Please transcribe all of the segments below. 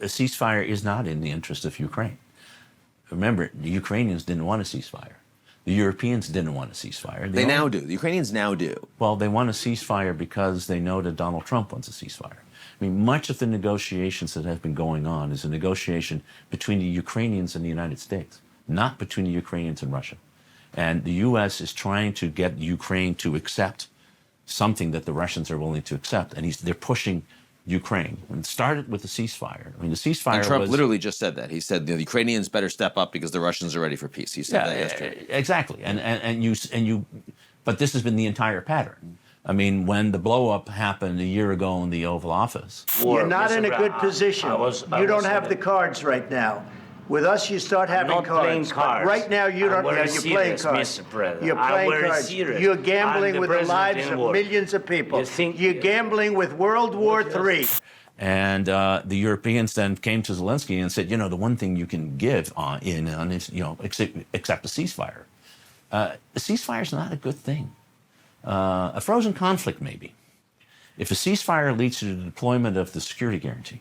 a ceasefire is not in the interest of Ukraine. Remember, the Ukrainians didn't want a ceasefire. The Europeans didn't want a ceasefire. They now do. The Ukrainians now do. Well, they want a ceasefire because they know that Donald Trump wants a ceasefire. I mean, much of the negotiations that have been going on is a negotiation between the Ukrainians and the United States, not between the Ukrainians and Russia. And the U.S. is trying to get Ukraine to accept something that the Russians are willing to accept, and they're pushing Ukraine. And it started with the ceasefire. I mean, the ceasefire and Trump literally just said that. He said the Ukrainians better step up because the Russians are ready for peace. He said that yesterday. Exactly. But this has been the entire pattern. I mean, when the blow-up happened a year ago in the Oval Office. You're not in a good position. You don't have the cards right now. With us, you start having I'm not playing cards. Right now, you don't. You're playing cards. Mr. President. You're playing cards. Serious. You're gambling with the lives of millions of people. You're gambling with World War III. And the Europeans then came to Zelensky and said, you know, the one thing you can give on is, you know, accept a ceasefire. A ceasefire is not a good thing. A frozen conflict, maybe. If a ceasefire leads to the deployment of the security guarantee,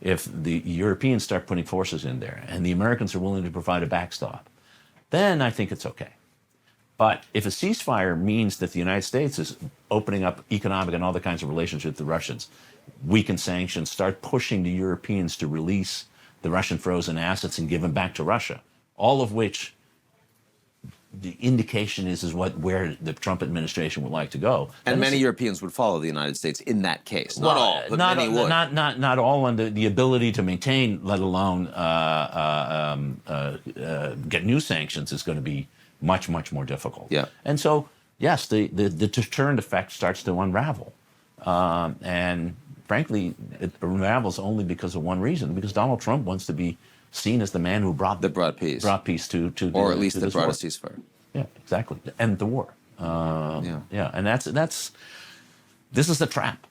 if the Europeans start putting forces in there and the Americans are willing to provide a backstop, then I think it's okay. But if a ceasefire means that the United States is opening up economic and all the kinds of relations with the Russians, weaken sanctions, start pushing the Europeans to release the Russian frozen assets and give them back to Russia, all of which the indication is where the Trump administration would like to go. And many Europeans would follow the United States in that case. Not all, but many would. Not all, and the ability to maintain, let alone get new sanctions, is going to be much, much more difficult. Yeah. And so, yes, the deterrent effect starts to unravel. And frankly, it unravels only because of one reason, because Donald Trump wants to be seen as the man who brought peace. Brought peace to or at least that brought war. a ceasefire. Yeah, exactly. End the war. And this is the trap.